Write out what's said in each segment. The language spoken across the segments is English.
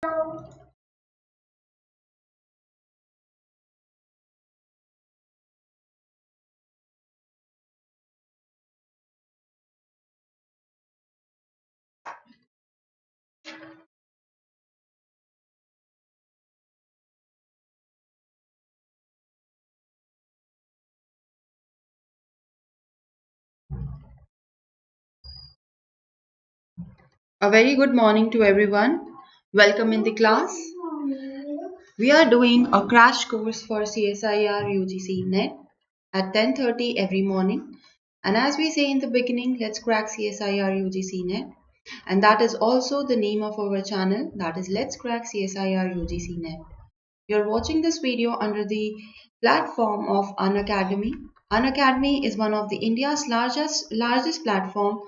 A very good morning to everyone. Welcome in the class. We are doing a crash course for CSIR UGC NET at 10:30 every morning. And as we say in the beginning, let's crack CSIR UGC NET. And that is also the name of our channel, that is Let's Crack CSIR UGC NET. You're watching this video under the platform of Unacademy. Unacademy is one of the India's largest platform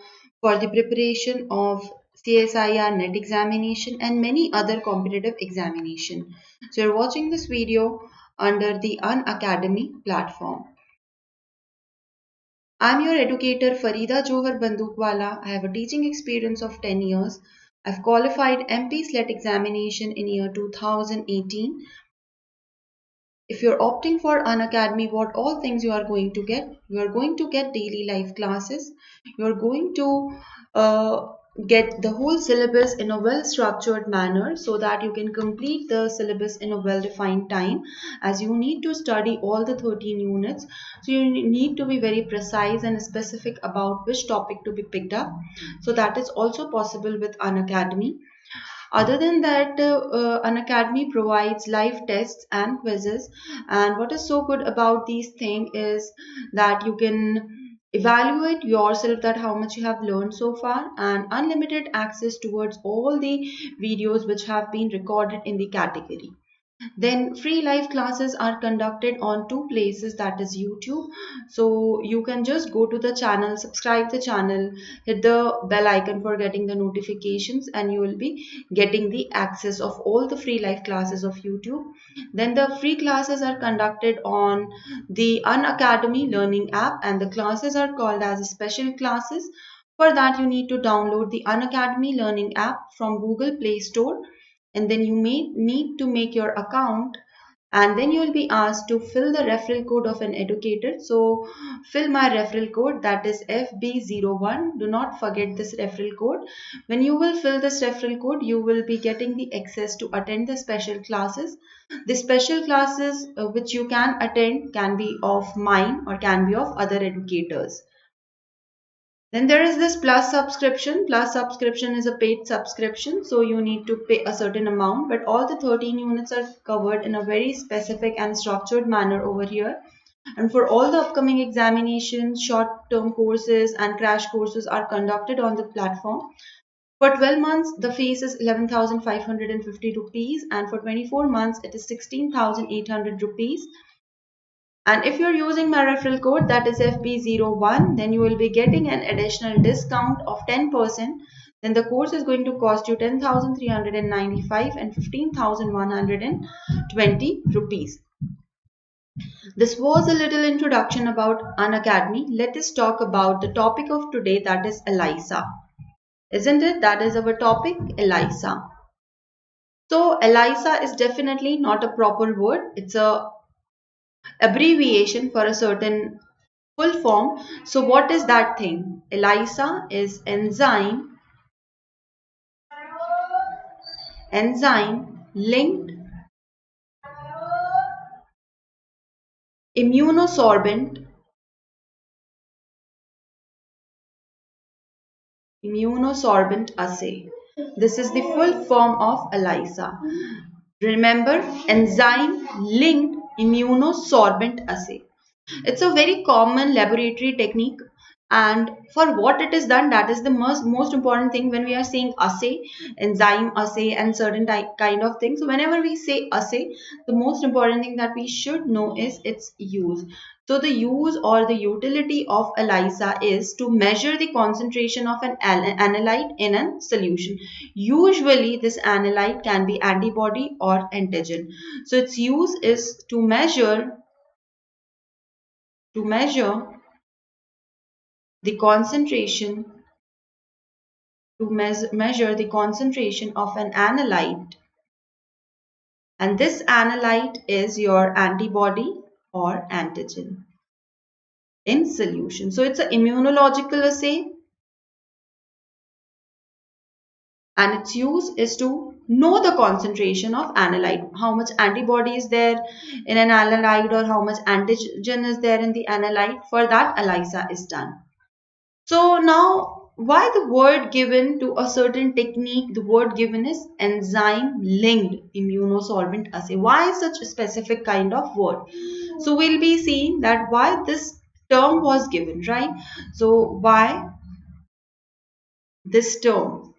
for the preparation of CSIR NET examination and many other competitive examination. So you're watching this video under the Unacademy platform. I'm your educator Farida Johar Bandukwala. I have a teaching experience of 10 years. I've qualified MP SLET examination in year 2018. If you're opting for Unacademy, what all things you are going to get? You are going to get daily life classes. You are going to get the whole syllabus in a well structured manner so that you can complete the syllabus in a well defined time, as you need to study all the 13 units. So you need to be very precise and specific about which topic to be picked up. So that is also possible with Unacademy. Other than that, Unacademy provides live tests and quizzes. And what is so good about these things is that you can evaluate yourself that how much you have learned so far, and unlimited access towards all the videos which have been recorded in the category. Then free live classes are conducted on two places, that is YouTube. So you can just go to the channel, subscribe the channel, hit the bell icon for getting the notifications, and you will be getting the access of all the free live classes of YouTube. Then the free classes are conducted on the Unacademy learning app, and the classes are called as special classes. For that, you need to download the Unacademy learning app from Google Play Store, and then you may need to make your account, and then you will be asked to fill the referral code of an educator. So fill my referral code, that is FB01. Do not forget this referral code. When you will fill this referral code, you will be getting the access to attend the special classes. The special classes which you can attend can be of mine or can be of other educators. Then there is this Plus subscription. Plus subscription is a paid subscription, so you need to pay a certain amount, but all the 13 units are covered in a very specific and structured manner over here. And for all the upcoming examinations, short-term courses and crash courses are conducted on the platform. For 12 months, the fees is 11,550 rupees, and for 24 months, it is 16,800 rupees. And if you're using my referral code, that is FB01, then you will be getting an additional discount of 10%. Then the course is going to cost you 10,395 and 15,120 rupees. This was a little introduction about Unacademy. Let us talk about the topic of today, that is ELISA. Isn't it? That is our topic, ELISA. So ELISA is definitely not a proper word. It's a abbreviation for a certain full form. So what is that thing? ELISA is enzyme linked immunosorbent assay. This is the full form of ELISA. Remember, enzyme linked immunosorbent assay. It's a very common laboratory technique, and for what it is done, that is the most important thing when we are saying assay, enzyme assay and certain kind of things. So whenever we say assay, the most important thing that we should know is its use. So the use or the utility of ELISA is to measure the concentration of an analyte in a solution. Usually this analyte can be antibody or antigen. So its use is to measure the concentration of an analyte And this analyte is your antibody or antigen in solution. So it's an immunological assay, and its use is to know the concentration of analyte, how much antibody is there in an analyte or how much antigen is there in the analyte. For that, ELISA is done. So now, why the word given to a certain technique? The word given is enzyme linked immunosorbent assay. Why such a specific kind of word? So we'll be seeing that why this term was given, right? So why this term?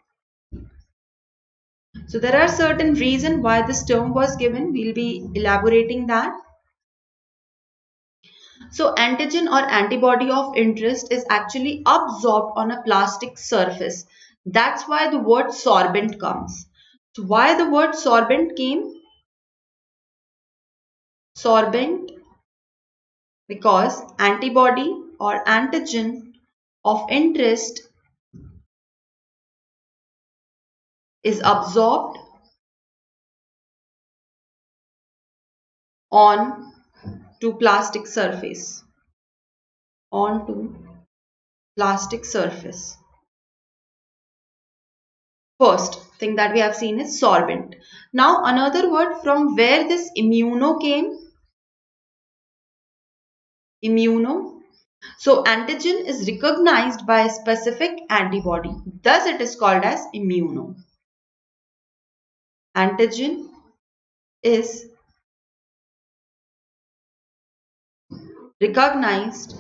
So there are certain reasons why this term was given. We'll be elaborating that. So antigen or antibody of interest is actually absorbed on a plastic surface. That's why the word sorbent comes. So why the word sorbent came? Sorbent because antibody or antigen of interest is absorbed on to plastic surface. Onto plastic surface. First thing that we have seen is sorbent. Now another word from where this immuno came. Immuno. So antigen is recognized by a specific antibody. Thus it is called as immuno. Antigen is recognized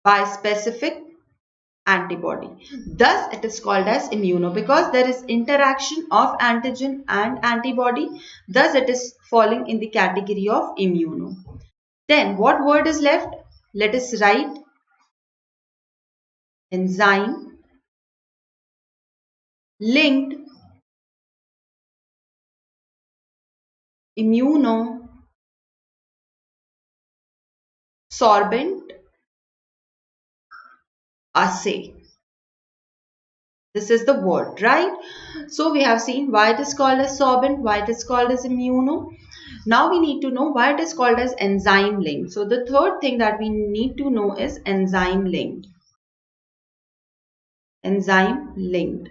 by specific antibody. Thus it is called as immuno because there is interaction of antigen and antibody. Thus it is falling in the category of immuno. Then what word is left? Let us write enzyme linked immunosorbent assay. This is the word, right? So we have seen why it is called as sorbent, why it is called as immuno. Now we need to know why it is called as enzyme linked. So the third thing that we need to know is enzyme linked. Enzyme linked.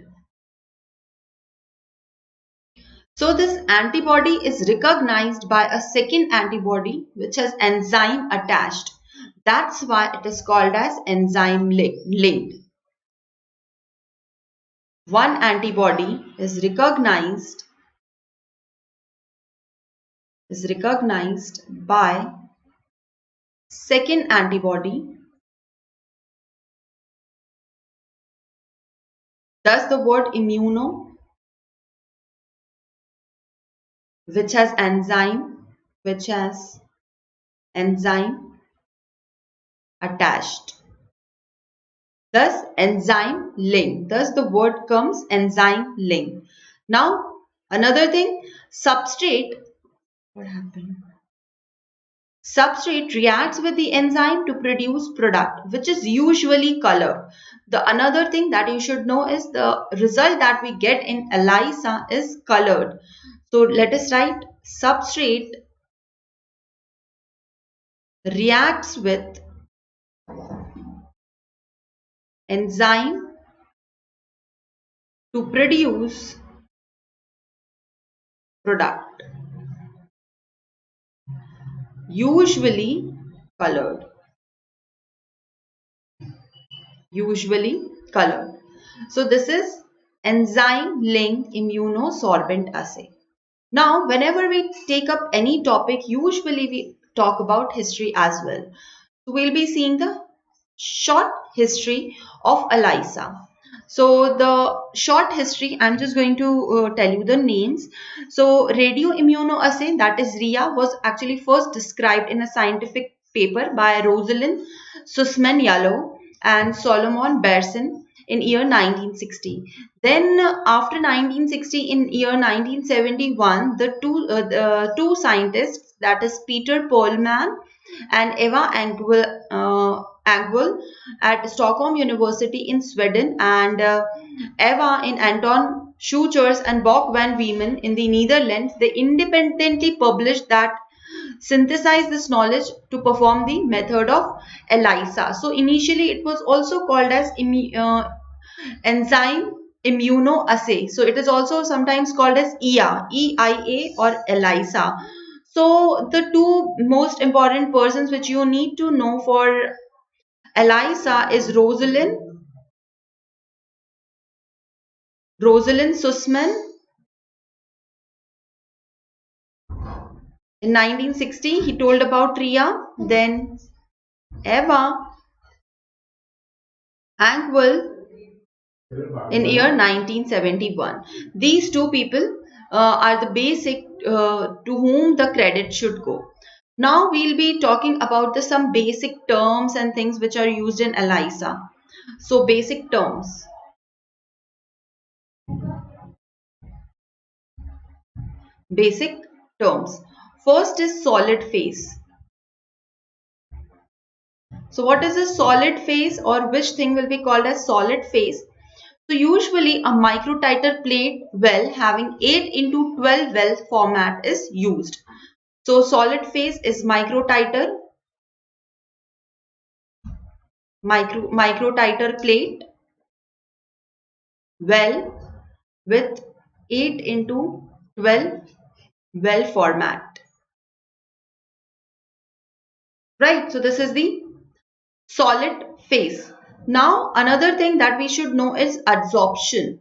So this antibody is recognized by a second antibody which has enzyme attached. That's why it is called as enzyme linked. One antibody is recognized by second antibody. Thus the word immuno, which has enzyme attached. Thus enzyme link. Thus the word comes enzyme link. Now another thing, substrate. What happened? Substrate reacts with the enzyme to produce product which is usually colored. The another thing that you should know is the result that we get in ELISA is colored. So let us write substrate reacts with enzyme to produce product usually colored. So this is enzyme linked immunosorbent assay. Now whenever we take up any topic, usually we talk about history as well. So we'll be seeing the short history of ELISA. So the short history, I'm just going to tell you the names. So radioimmunoassay, that is RIA, was actually first described in a scientific paper by Rosalind Sussman-Yalow and Solomon Bersin in year 1960. Then after 1960, in year 1971, the two scientists, that is Peter Perlman and Eva Engvall at Stockholm University in Sweden, and Eva in Anton Schuchers and Bock van Wiemen in the Netherlands, they independently published that synthesize this knowledge to perform the method of ELISA. So initially it was also called as enzyme immunoassay. So it is also sometimes called as EIA or ELISA. So the two most important persons which you need to know for ELISA is Rosalind Sussman in 1960. He told about TRIA. Then Eva Ankwell in year 1971. These two people are the basic to whom the credit should go. Now we'll be talking about some basic terms and things which are used in ELISA. So basic terms. Basic terms. First is solid phase. So what is a solid phase, or which thing will be called as solid phase? So usually a microtiter plate well having 8 into 12 well format is used. So solid phase is microtiter plate well with 8 into 12 well format. Right, so this is the solid phase. Now another thing that we should know is adsorption.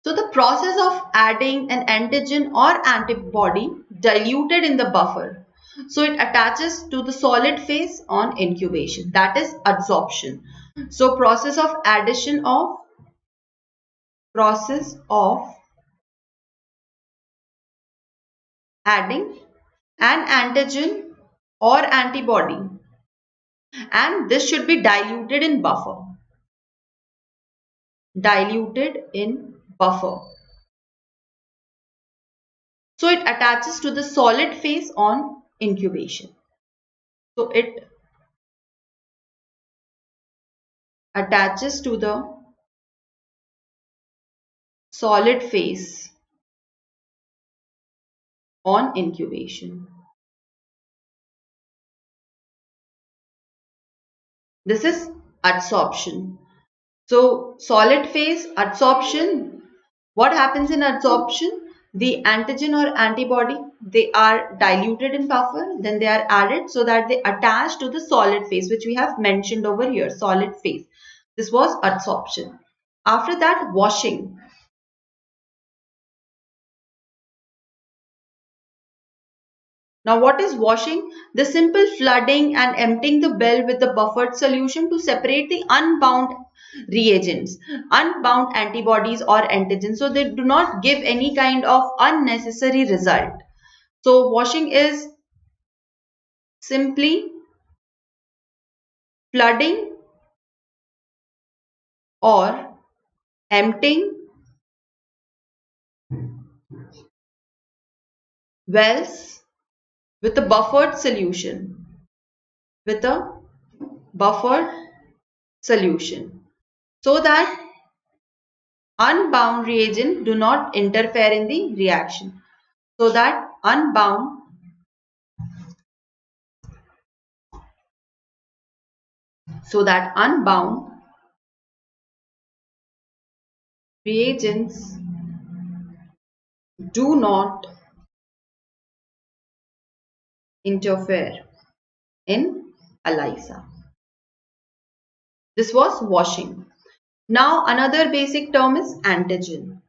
So the process of adding an antigen or antibody diluted in the buffer. So it attaches to the solid phase on incubation. That is adsorption. So process of adding an antigen or antibody, and this should be diluted in buffer. So it attaches to the solid phase on incubation. So it attaches to the solid phase on incubation. This is adsorption. So solid phase adsorption. What happens in adsorption? The antigen or antibody, they are diluted in buffer, then they are added so that they attach to the solid phase, which we have mentioned over here, solid phase. This was adsorption. After that, washing. Now what is washing? The simple flooding and emptying the bell with the buffered solution to separate the unbound reagents, unbound antibodies or antigens, so they do not give any kind of unnecessary result. So washing is simply flooding or emptying wells with a buffered solution, so that unbound reagent do not interfere in the reaction, so that unbound reagents do not interfere in ELISA. This was washing. Now another basic term is antigen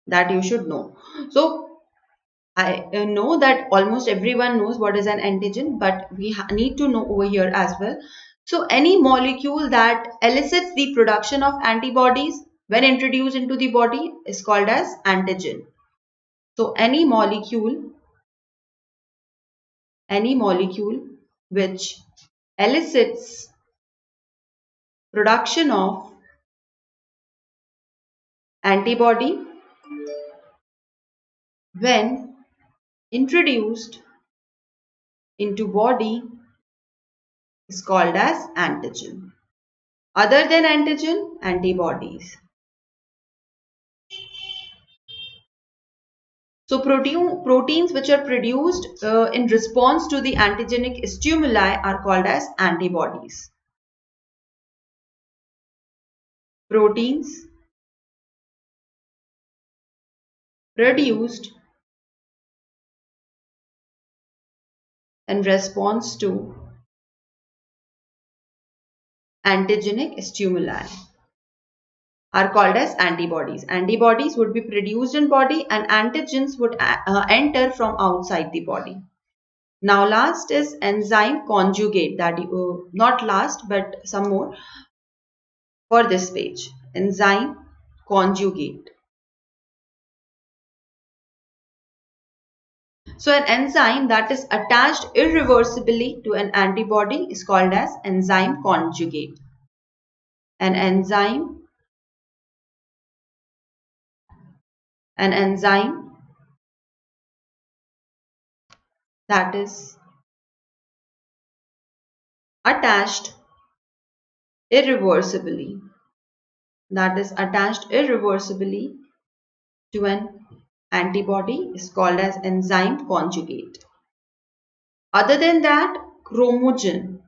that you should know. So I know that almost everyone knows what is an antigen, but we need to know over here as well. So any molecule that elicits the production of antibodies when introduced into the body is called as antigen. So any molecule which elicits production of antibody when introduced into body is called as antigen. Other than antigen, antibodies. So proteins which are produced in response to the antigenic stimuli are called as antibodies. Proteins produced in response to antigenic stimuli are called as antibodies. Antibodies would be produced in body and antigens would enter from outside the body. Now last is enzyme conjugate, that not last but some more for this page. Enzyme conjugate. So an enzyme that is attached irreversibly to an antibody is called as enzyme conjugate. An enzyme that is attached irreversibly to an antibody is called as enzyme conjugate. Other than that, chromogen.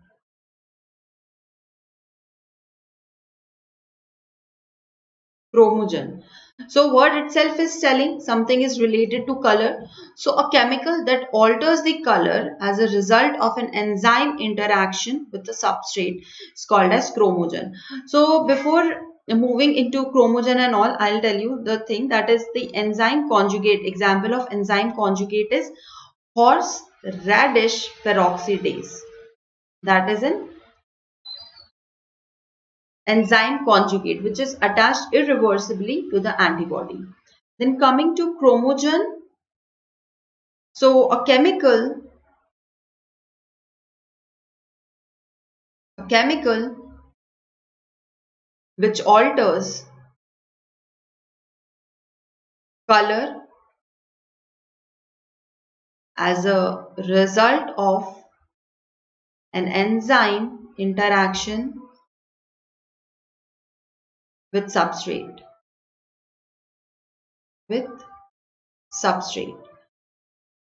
So word itself is telling something is related to color. So a chemical that alters the color as a result of an enzyme interaction with the substrate is called as chromogen. So before moving into chromogen and all, I'll tell you the thing that is the enzyme conjugate. Example of enzyme conjugate is horseradish peroxidase. That is an enzyme conjugate which is attached irreversibly to the antibody. Then coming to chromogen, so a chemical which alters color as a result of an enzyme interaction with substrate.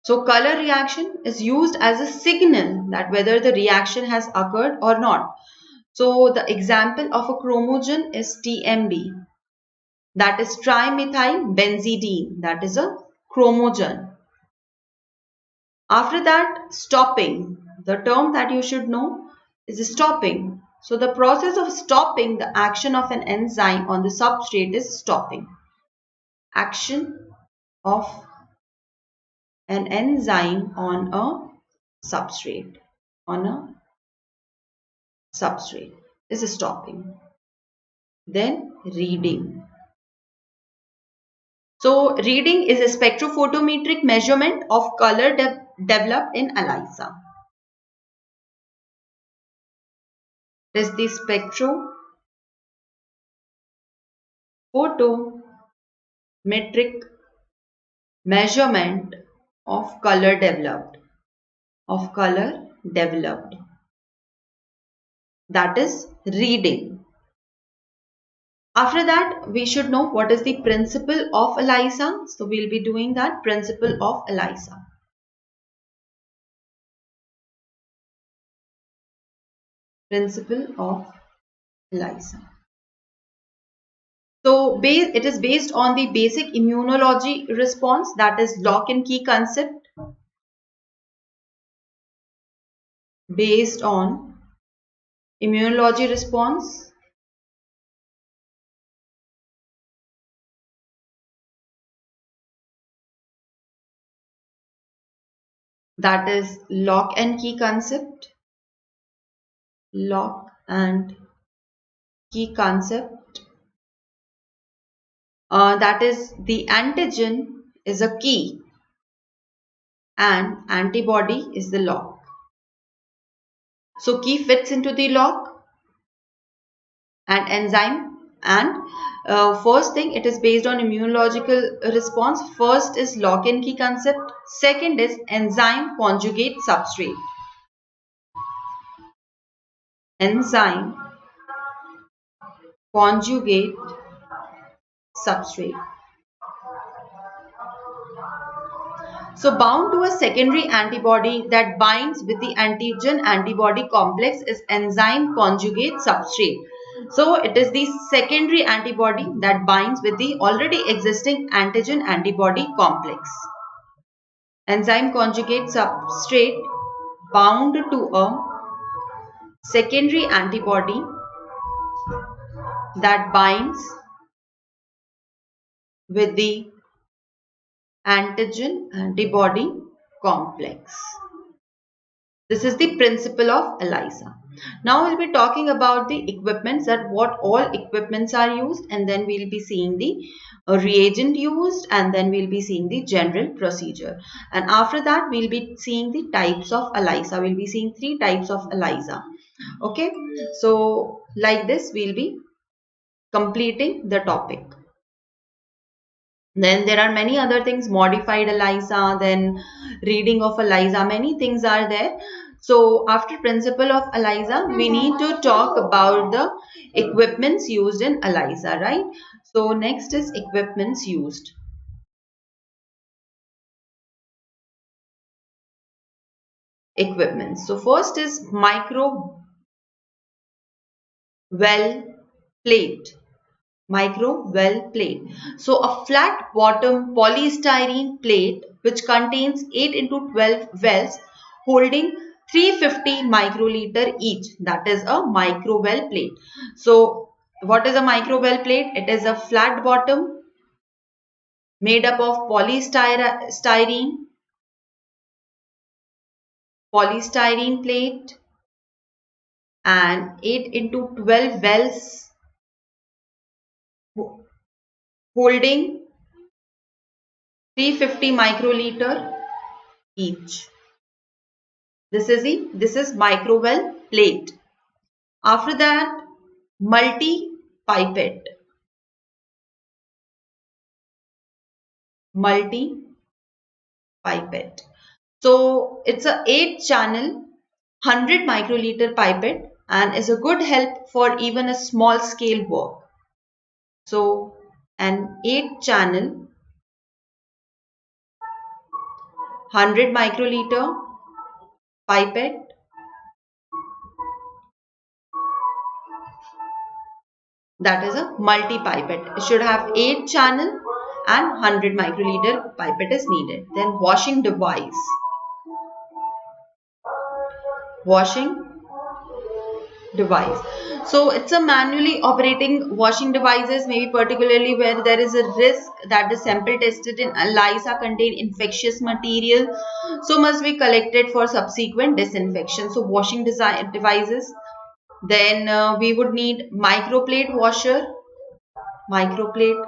So color reaction is used as a signal that whether the reaction has occurred or not. So the example of a chromogen is TMB, that is trimethylbenzidine, that is a chromogen. After that, stopping, the term that you should know is stopping. So the process of stopping the action of an enzyme on the substrate is stopping. Action of an enzyme on a substrate, is stopping. Then reading. So reading is a spectrophotometric measurement of color developed in ELISA. It is the spectrophotometric measurement of color developed. That is reading. After that, we should know what is the principle of ELISA. So we'll be doing that principle of ELISA. So it is based on the basic immunology response, that is lock and key concept. Based on immunology response, that is lock and key concept. That is the antigen is a key and antibody is the lock. So key fits into the lock and enzyme, and first thing, it is based on immunological response. First is lock and key concept. Second is enzyme conjugate substrate. enzyme conjugate substrate. So bound to a secondary antibody that binds with the antigen antibody complex is enzyme conjugate substrate. So it is the secondary antibody that binds with the already existing antigen antibody complex. Enzyme conjugate substrate bound to a secondary antibody that binds with the antigen antibody complex. This is the principle of ELISA. Now we'll be talking about the equipments, that what all equipments are used, and then we'll be seeing the reagent used, and then we'll be seeing the general procedure. And after that we'll be seeing the types of ELISA. We'll be seeing 3 types of ELISA. Okay, so like this we'll be completing the topic. Then there are many other things, modified ELISA, then reading of ELISA, many things are there. So after principle of ELISA, we need to talk about the equipments used in ELISA, right? So next is equipments used. Equipments. So first is micro well plate. Micro well plate. So a flat bottom polystyrene plate which contains 8 into 12 wells holding 350 microliter each. That is a micro well plate. So what is a micro well plate? It is a flat bottom made up of polystyrene plate and 8 into 12 wells holding 350 microliter each. This is micro well plate. After that, multi pipette. Multi pipette. So it's a 8 channel 100 microliter pipette and is a good help for even a small scale work. So an 8 channel 100 microliter pipette that is a multi pipette. It should have 8 channel and 100 microliter pipette is needed. Then washing device. Washing device. So it's a manually operating washing devices, maybe particularly where there is a risk that the sample tested in ELISA contain infectious material, so must be collected for subsequent disinfection. So washing devices. Then we would need microplate washer. Microplate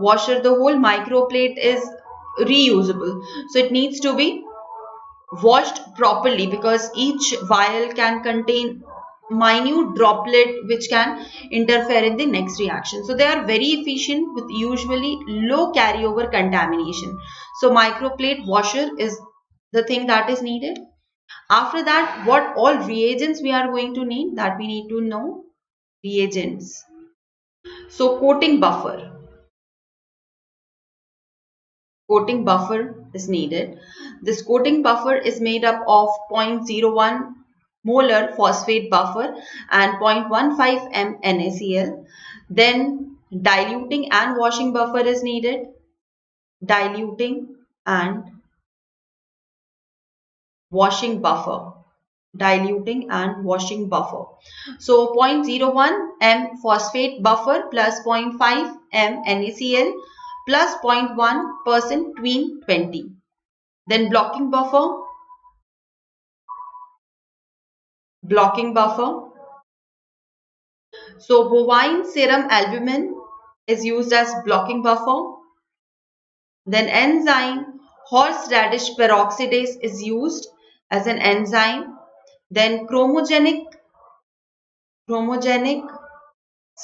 washer. The whole microplate is reusable, so it needs to be washed properly because each vial can contain minute droplet which can interfere in the next reaction. So they are very efficient with usually low carryover contamination. So microplate washer is the thing that is needed. After that, what all reagents we are going to need, that we need to know. Reagents. So coating buffer. Coating buffer is needed. This coating buffer is made up of 0.01 molar phosphate buffer and 0.15 m NaCl. Then diluting and washing buffer is needed. Diluting and washing buffer. Diluting and washing buffer. So 0.01 m phosphate buffer plus 0.5 m NaCl plus 0.1% tween 20. Then blocking buffer. Blocking buffer. So bovine serum albumin is used as blocking buffer. Then enzyme horseradish peroxidase is used as an enzyme. Then chromogenic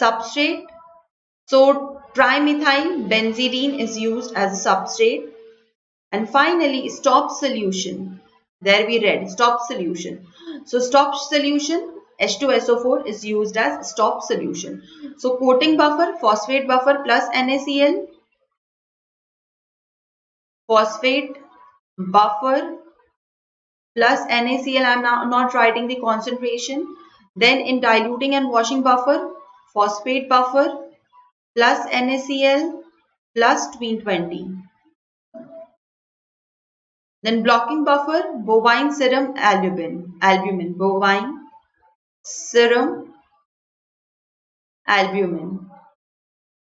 substrate. So trimethyl benzidine is used as a substrate. And finally, stop solution. There we read stop solution. So stop solution H2SO4 is used as stop solution. So coating buffer, phosphate buffer plus NaCl, phosphate buffer plus NaCl. I am now not writing the concentration. Then in diluting and washing buffer, phosphate buffer plus NaCl plus 20. Then blocking buffer, bovine serum albumin, bovine serum albumin.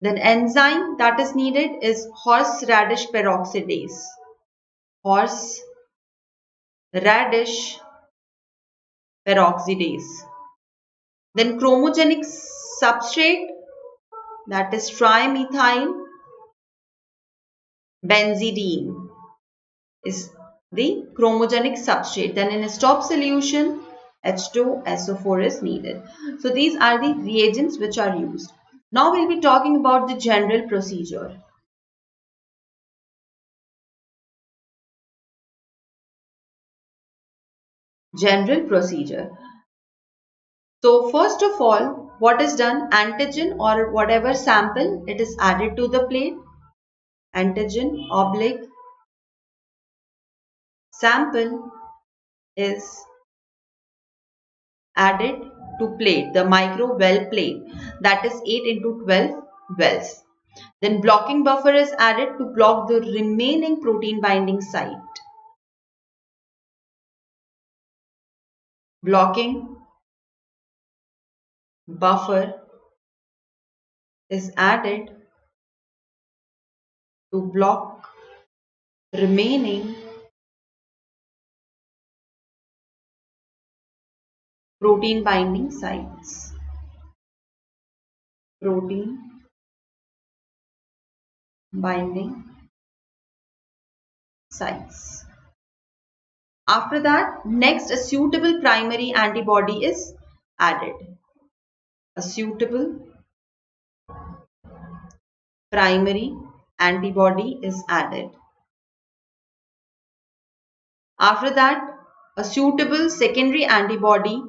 Then enzyme that is needed is horseradish peroxidase. Horseradish peroxidase. Then chromogenic substrate, that is trimethyl benzidine is the chromogenic substrate. Then in a stop solution, H2SO4 is needed. So these are the reagents which are used. Now we'll be talking about the general procedure. General procedure. So first of all, what is done? Antigen or whatever sample, it is added to the plate. Antigen oblique sample is added to plate, the micro well plate, that is 8 into 12 wells. Then blocking buffer is added to block the remaining protein binding site. Blocking buffer is added to block remaining protein binding sites. Protein binding sites. After that, next a suitable primary antibody is added. A suitable primary antibody is added. After that, a suitable secondary antibody,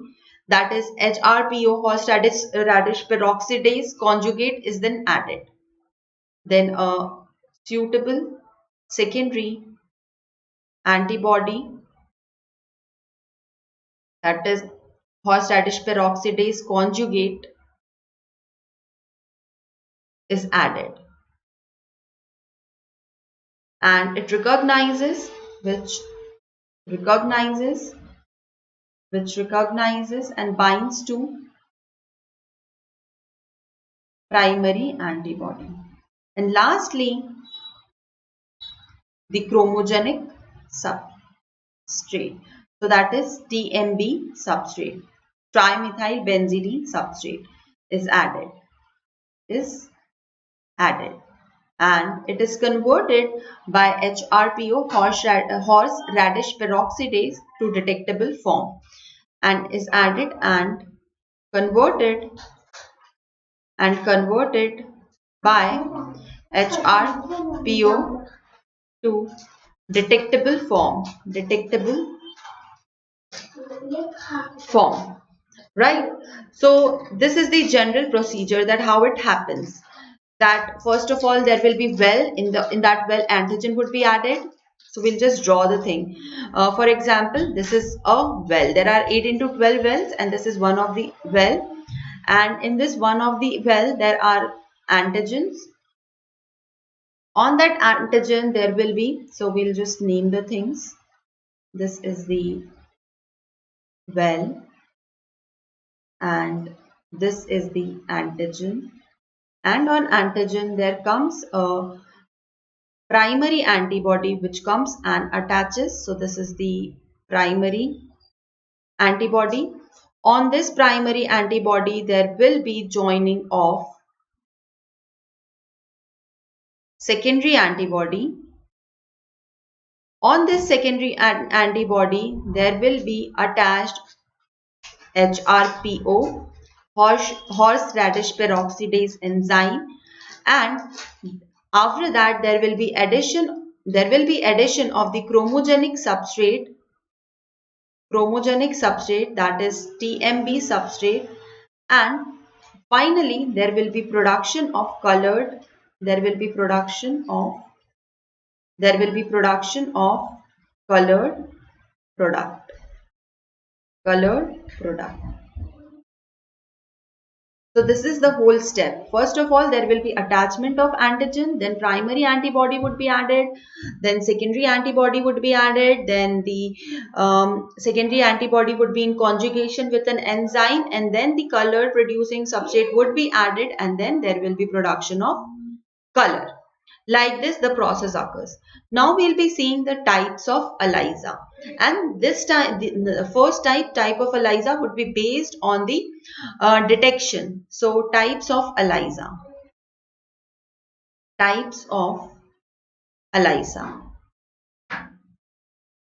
that is HRPO, horseradish peroxidase conjugate, is then added. Then a suitable secondary antibody, that is horseradish peroxidase conjugate, is added. And it recognizes and binds to primary antibody. And lastly, the chromogenic substrate. So that is TMB substrate, trimethyl benzidine substrate is added. And it is converted by HRPO, horseradish peroxidase, to detectable form, and is added and converted by HRPO to detectable form, right? So this is the general procedure, that how it happens. That first of all, there will be well, in that well antigen would be added. So we'll just draw the thing. For example, this is a well. There are 8 into 12 wells, and this is one of the well. And in this one of the well, there are antigens. On that antigen, there will be, so we'll just name the things. This is the well, and this is the antigen. And on antigen, there comes a primary antibody which comes and attaches. So this is the primary antibody. On this primary antibody, there will be joining of secondary antibody. On this secondary antibody, there will be attached HRPO, horseradish peroxidase enzyme, and after that there will be addition of the chromogenic substrate, chromogenic substrate, that is TMB substrate, and finally there will be production of colored, there will be production of colored product, So this is the whole step. First of all, there will be attachment of antigen, then primary antibody would be added, then secondary antibody would be added, then the secondary antibody would be in conjugation with an enzyme, and then the color producing substrate would be added, and then there will be production of color. Like this, the process occurs. Now we'll be seeing the types of ELISA, and this time the first type of ELISA would be based on the detection. So types of ELISA.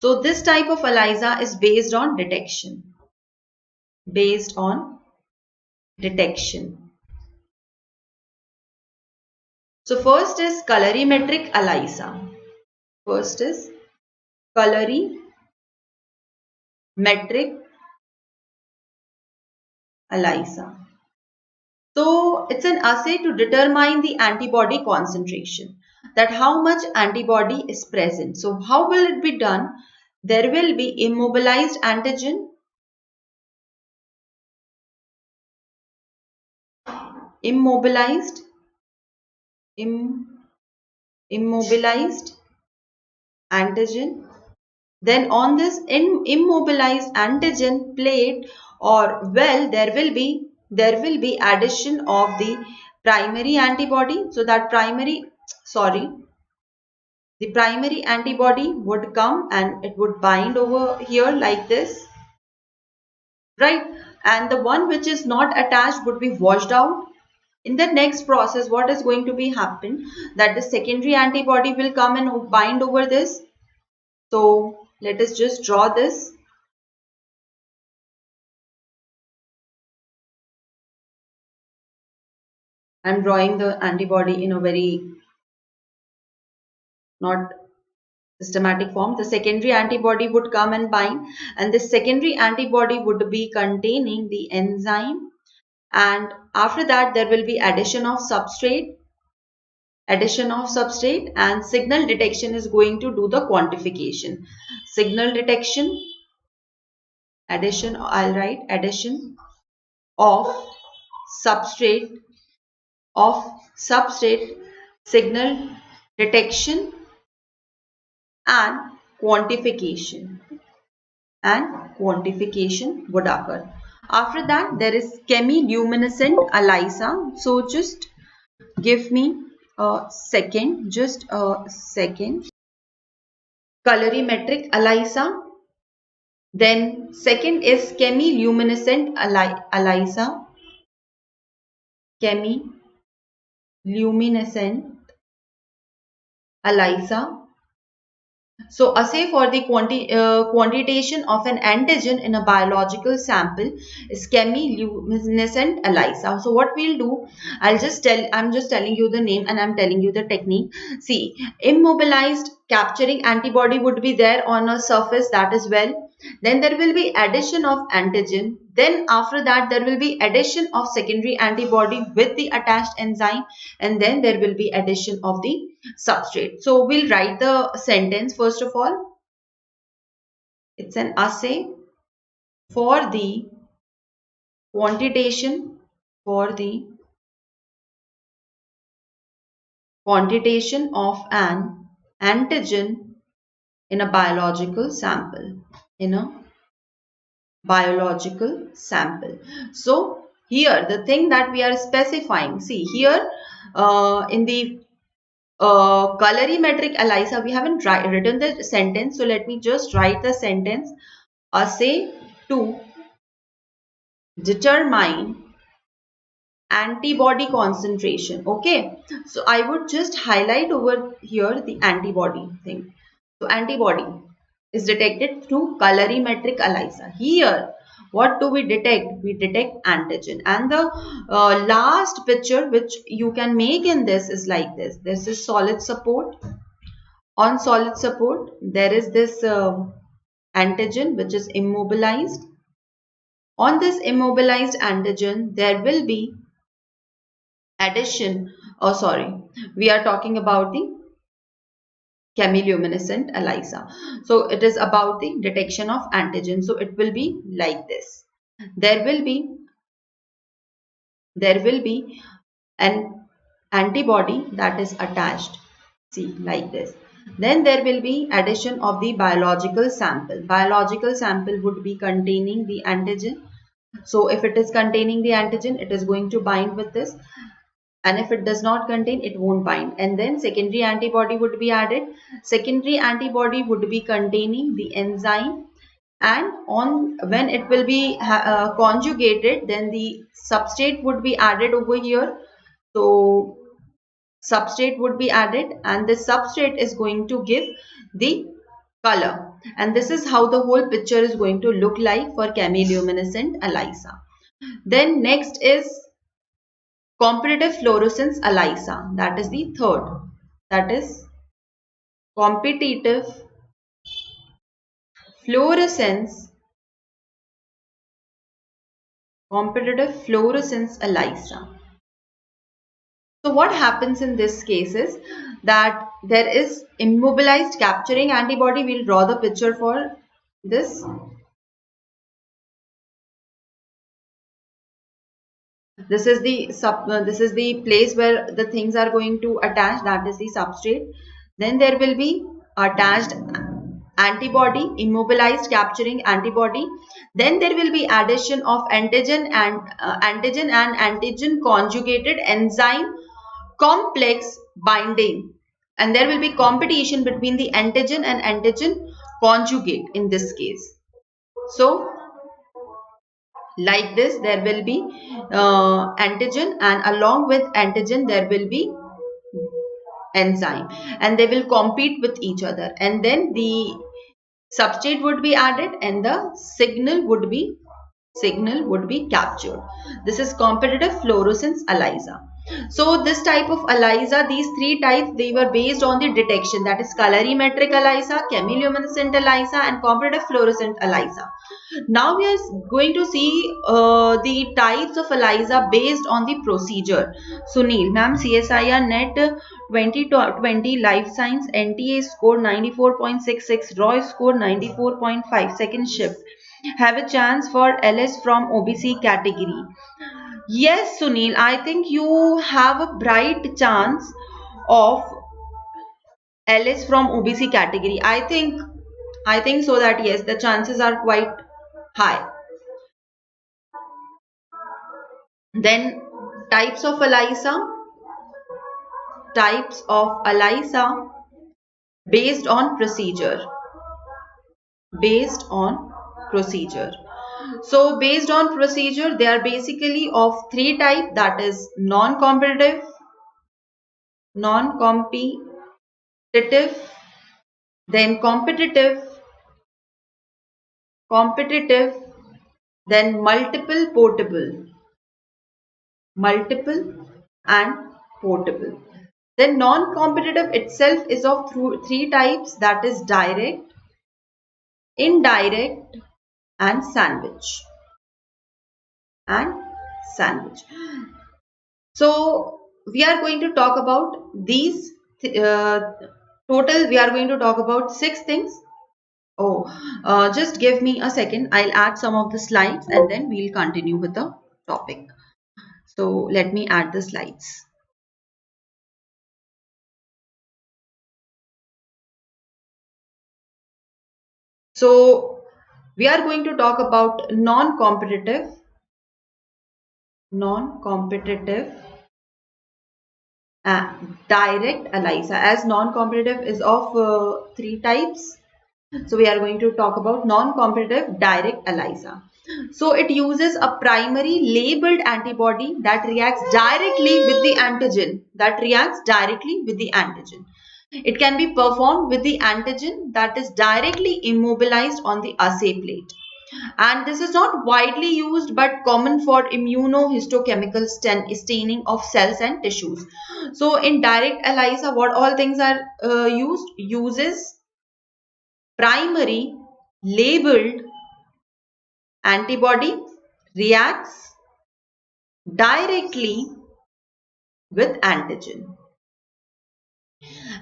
So this type of ELISA is based on detection. So first is colorimetric ELISA. So it's an assay to determine the antibody concentration, that how much antibody is present. So how will it be done? There will be immobilized antigen, immobilized antigen. Then on this immobilized antigen plate or well, there will be addition of the primary antibody. So that the primary antibody would come and it would bind over here like this, right? And the one which is not attached would be washed out. In the next process, what is going to be happen, that the secondary antibody will come and bind over this. So let us just draw this. I'm drawing the antibody in a very not systematic form. The secondary antibody would come and bind, and this secondary antibody would be containing the enzyme, and after that there will be addition of substrate, and signal detection is going to do the quantification. Signal detection, addition, I'll write addition of substrate, signal detection and quantification would occur. After that there is chemiluminescent ELISA. So just give me a second, colorimetric ELISA. Then second is chemiluminescent ELISA. So assay for the quantitation of an antigen in a biological sample is chemiluminescent ELISA. So what we'll do, I'm just telling you the name and I'm telling you the technique. See, immobilized capturing antibody would be there on a surface, that is well. Then there will be addition of antigen. Then after that there will be addition of secondary antibody with the attached enzyme, and then there will be addition of the substrate. So we'll write the sentence first of all. It's an assay for the quantitation of an antigen in a biological sample. So here the thing that we are specifying, see here in the colorimetric ELISA we haven't written the sentence, so let me just write the sentence. Assay to determine antibody concentration. Okay, so I would just highlight over here the antibody thing. So antibody is detected through colorimetric ELISA. Here what do we detect? We detect antigen, and the last picture which you can make in this is like this. This is solid support. On solid support there is this antigen which is immobilized. On this immobilized antigen, there will be addition, we are talking about the chemiluminescent ELISA. So it is about the detection of antigen. So it will be like this. There will be an antibody that is attached. See, like this. Then there will be addition of the biological sample. Biological sample would be containing the antigen. So if it is containing the antigen, it is going to bind with this. And if it does not contain, it won't bind. And then secondary antibody would be added. Secondary antibody would be containing the enzyme, and when it will be conjugated, then the substrate would be added over here. So substrate would be added, and this substrate is going to give the color, and this is how the whole picture is going to look like for chemiluminescent ELISA. Then next is competitive fluorescence ELISA, that is the third, that is competitive fluorescence ELISA. So what happens in this case is that there is immobilized capturing antibody. We'll draw the picture for this. This is the place where the things are going to attach, that is the substrate. Then there will be attached antibody, immobilized capturing antibody. Then there will be addition of antigen and antigen conjugated enzyme complex binding, and there will be competition between the antigen and antigen conjugate in this case. So like this, there will be antigen, and along with antigen there will be enzyme, and they will compete with each other, and then the substrate would be added and the signal would be captured. This is competitive fluorescence ELISA. So this type of ELISA, these three types, they were based on the detection, that is colorimetric ELISA, chemiluminescent ELISA, and competitive fluorescent ELISA. Now we are going to see the types of ELISA based on the procedure. Sunil, ma'am, CSIR NET 2020 Life Science NTA score 94.66, ROI score 94.5, second shift. Have a chance for LS from OBC category. Yes, Sunil, I think you have a bright chance of LS from OBC category. I think so that yes, the chances are quite high. Then types of ELISA based on procedure. So based on procedure, they are basically of three types, that is non-competitive, then competitive, then multiple and portable. Then non-competitive itself is of three types, that is direct, indirect, and sandwich. So we are going to talk about these total. We are going to talk about 6 things. Just give me a second. I'll add some of the slides and then we'll continue with the topic. So let me add the slides. So we are going to talk about non-competitive direct ELISA, as non-competitive is of 3 types. So we are going to talk about non-competitive direct ELISA. So it uses a primary labeled antibody that reacts directly with the antigen. It can be performed with the antigen that is directly immobilized on the assay plate. And this is not widely used but common for immunohistochemical staining of cells and tissues. So in direct ELISA, what all things are uses primary labeled antibody reacts directly with antigen,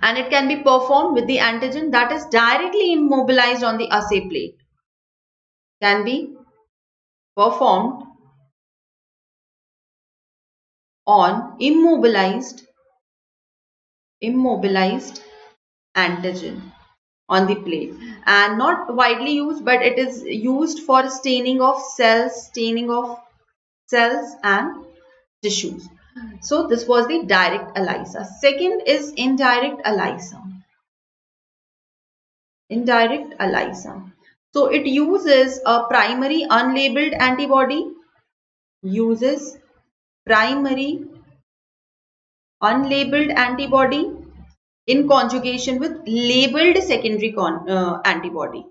and it can be performed with the antigen that is directly immobilized on the assay plate. Can be performed on immobilized antigen on the plate, and not widely used, but it is used for staining of cells and tissues. So this was the direct ELISA. Second is indirect ELISA. Indirect ELISA. So it uses a primary unlabeled antibody, uses primary unlabeled antibody in conjugation with labeled secondary antibody.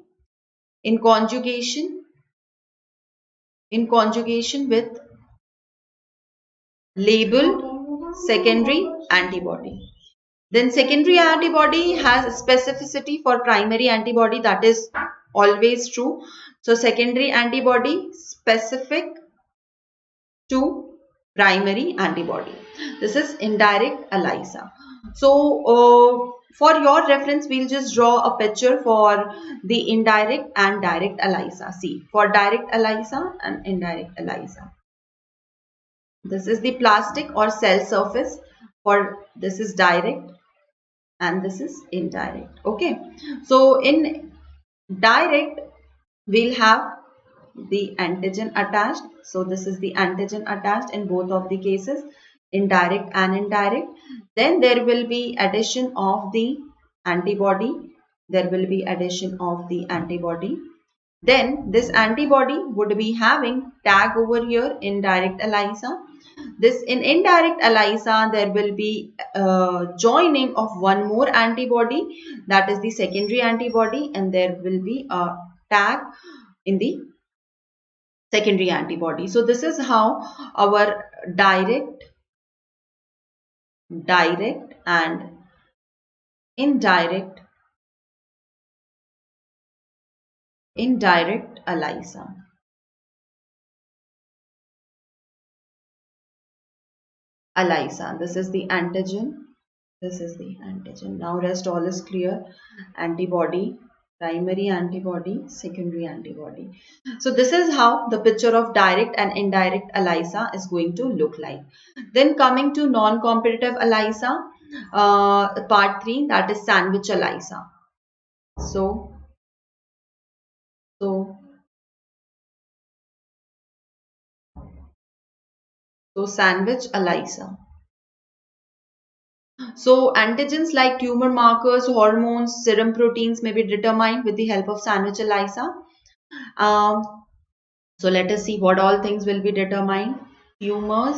In conjugation with labeled secondary antibody. Then secondary antibody has specificity for primary antibody, that is always true. So secondary antibody specific to primary antibody. This is indirect ELISA. So for your reference, we'll just draw a picture for the indirect and direct ELISA. See, for direct ELISA and indirect ELISA. This is the plastic or cell surface. For this is direct and this is indirect. Okay. So in direct, we'll have the antigen attached. So this is the antigen attached in both of the cases, indirect and indirect. Then there will be addition of the antibody. Then this antibody would be having tag over here in direct ELISA. This in indirect ELISA, there will be joining of one more antibody, that is the secondary antibody, and there will be a tag in the secondary antibody. So this is how our direct and indirect ELISA. This is the antigen. Now rest all is clear. Antibody, primary antibody, secondary antibody. So this is how the picture of direct and indirect ELISA is going to look like. Then coming to non-competitive ELISA, part 3, that is sandwich ELISA. So sandwich ELISA. So antigens like tumor markers, hormones, serum proteins may be determined with the help of sandwich ELISA. So let us see what all things will be determined. Tumor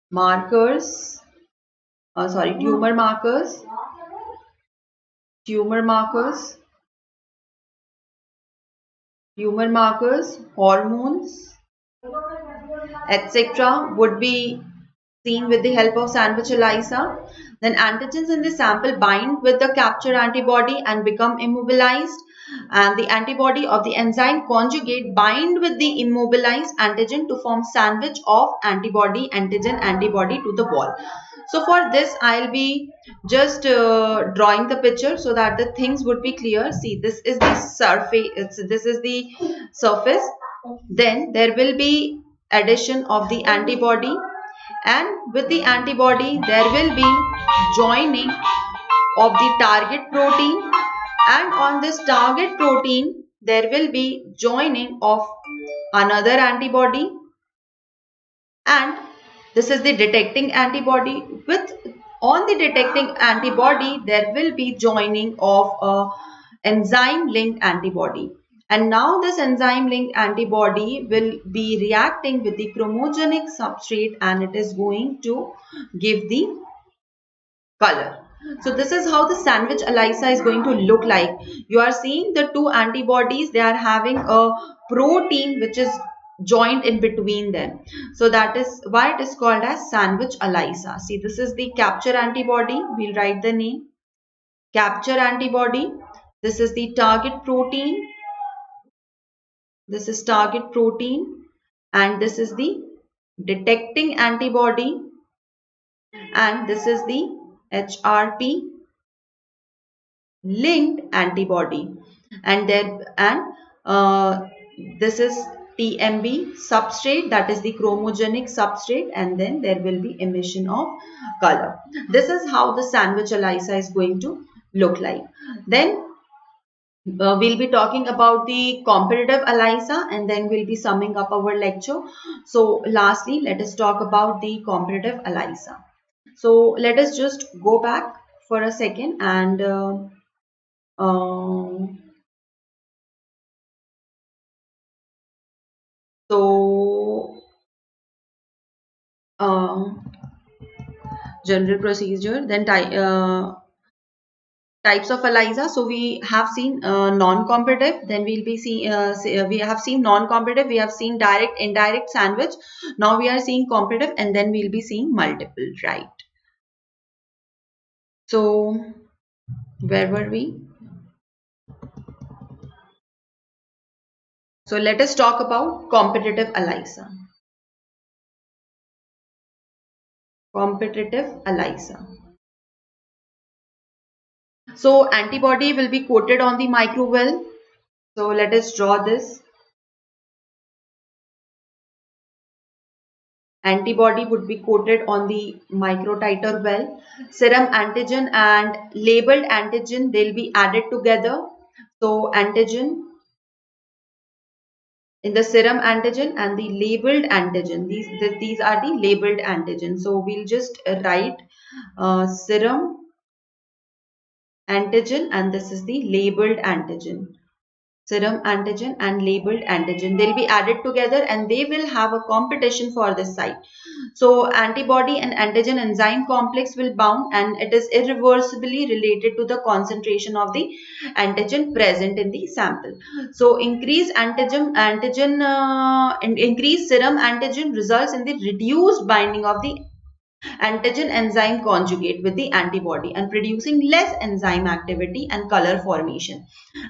markers, hormones, etc. would be seen with the help of sandwich ELISA. Then antigens in the sample bind with the capture antibody and become immobilized, and the antibody of the enzyme conjugate bind with the immobilized antigen to form sandwich of antibody to the wall. So for this, I'll be just drawing the picture so that the things would be clear. See, this is the surface. Then there will be addition of the antibody, and with the antibody there will be joining of the target protein, and on this target protein there will be joining of another antibody, and this is the detecting antibody. On the detecting antibody there will be joining of a enzyme linked antibody. And now this enzyme linked antibody will be reacting with the chromogenic substrate, and it is going to give the color. So this is how the sandwich ELISA is going to look like. You are seeing the two antibodies, they are having a protein which is joined in between them. So that is why it is called as sandwich ELISA. See, this is the capture antibody. We'll write the name. Capture antibody. This is the target protein. This is target protein, and this is the detecting antibody, and this is the HRP linked antibody, and this is TMB substrate, that is the chromogenic substrate, and then there will be emission of color. This is how the sandwich ELISA is going to look like. Then we'll be talking about the competitive ELISA, and then we'll be summing up our lecture. So lastly, let us talk about the competitive ELISA. So let us just go back for a second and so general procedure, then types of ELISA. So we have seen non-competitive, then we'll be seeing we have seen non-competitive, we have seen direct, indirect, sandwich. Now we are seeing competitive, and then we'll be seeing multiple, right? So where were we? So let us talk about competitive ELISA. Competitive ELISA. So antibody will be coated on the microvell. So let us draw this. Antibody would be coated on the microtiter well. Serum antigen and labeled antigen, they'll be added together. So antigen in the serum antigen and the labeled antigen. These are the labeled antigen. So we'll just write serum antigen, and this is the labeled antigen. Serum antigen and labeled antigen, they'll be added together and they will have a competition for this site. So antibody and antigen enzyme complex will bound, and it is irreversibly related to the concentration of the antigen present in the sample. So increased increased serum antigen results in the reduced binding of the antigen enzyme conjugate with the antibody and producing less enzyme activity and color formation,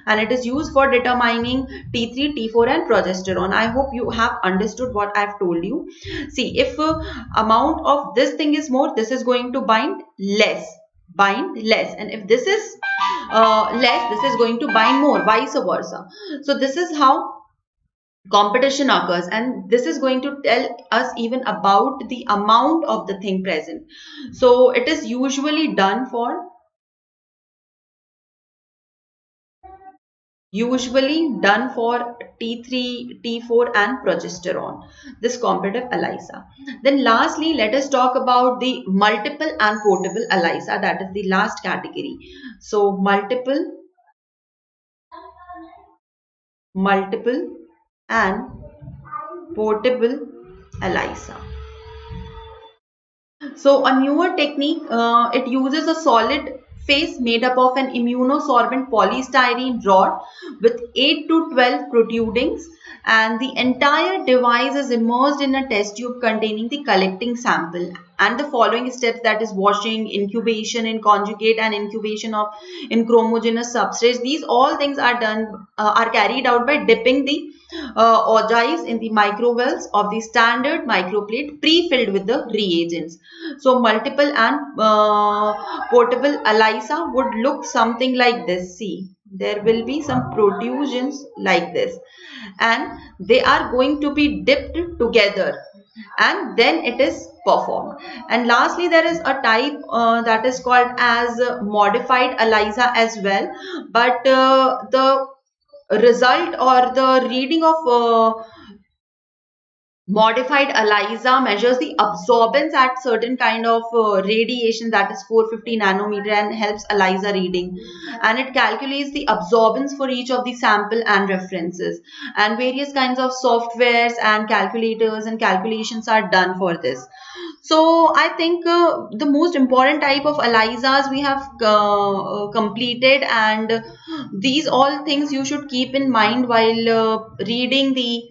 and it is used for determining T3, T4 and progesterone. I hope you have understood what I have told you. See, if amount of this thing is more, this is going to bind less, and if this is less, this is going to bind more, vice versa. So this is how competition occurs, and this is going to tell us even about the amount of the thing present. So it is usually done for T3, T4 and progesterone, this competitive ELISA. Then lastly, let us talk about the multiple and portable ELISA, that is the last category. So multiple and portable ELISA. So a newer technique, it uses a solid phase made up of an immunosorbent polystyrene rod with 8 to 12 protrudings, and the entire device is immersed in a test tube containing the collecting sample, and the following steps, that is washing, incubation in conjugate and incubation of in chromogenous substrates, these all things are done are carried out by dipping the ogives in the microvels of the standard microplate pre-filled with the reagents. So multiple and portable ELISA would look something like this. See, there will be some protrusions like this, and they are going to be dipped together, and then it is performed. And lastly, there is a type that is called as modified ELISA as well, but the result or the reading of modified ELISA measures the absorbance at certain kind of radiation, that is 450 nanometer, and helps ELISA reading, and it calculates the absorbance for each of the sample and references, and various kinds of softwares and calculators and calculations are done for this. So I think the most important type of ELISAs we have completed, and these all things you should keep in mind while reading the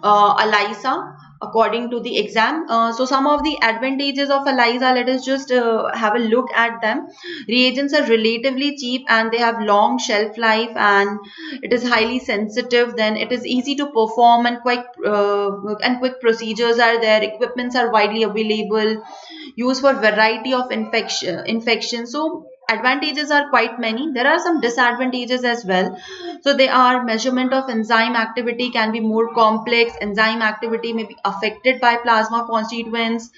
ELISA. according to the exam. So some of the advantages of ELISA, let us just have a look at them. Reagents are relatively cheap and they have long shelf life, and it is highly sensitive. Then it is easy to perform, and quick procedures are there. Equipments are widely available, used for variety of infection. So advantages are quite many. There are some disadvantages as well. So they are: measurement of enzyme activity can be more complex. Enzyme activity may be affected by plasma constituents.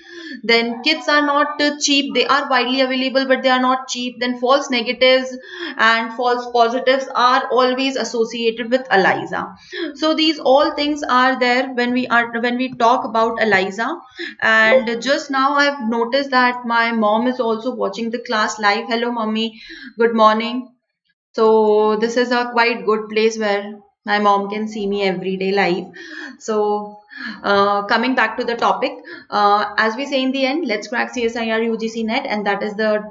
Then kits are not cheap. They are widely available, but they are not cheap. Then false negatives and false positives are always associated with ELISA. So these all things are there when we talk about ELISA. And just now I've noticed that my mom is also watching the class live. Hello, mommy. Good morning. So this is a quite good place where my mom can see me every day live. So coming back to the topic, as we say in the end, let's crack CSIR UGC net, and that is the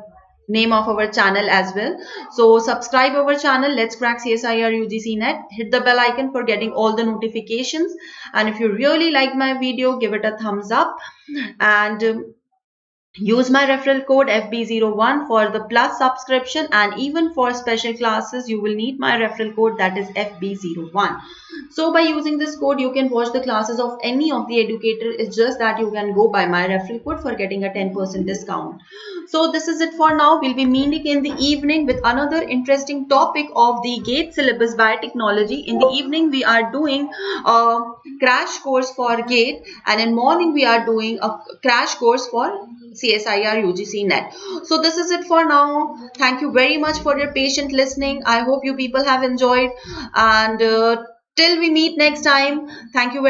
name of our channel as well. So subscribe our channel, let's crack CSIR UGC net. Hit the bell icon for getting all the notifications. And if you really like my video, give it a thumbs up, and use my referral code FB01 for the plus subscription, and even for special classes you will need my referral code, that is FB01. So by using this code you can watch the classes of any of the educator. It's just that you can go by my referral code for getting a 10% discount. So this is it for now. We'll be meeting in the evening with another interesting topic of the GATE syllabus biotechnology. In the evening we are doing a crash course for GATE, and in morning we are doing a crash course for CSIR UGC net. So this is it for now. Thank you very much for your patient listening. I hope you people have enjoyed, and till we meet next time, thank you very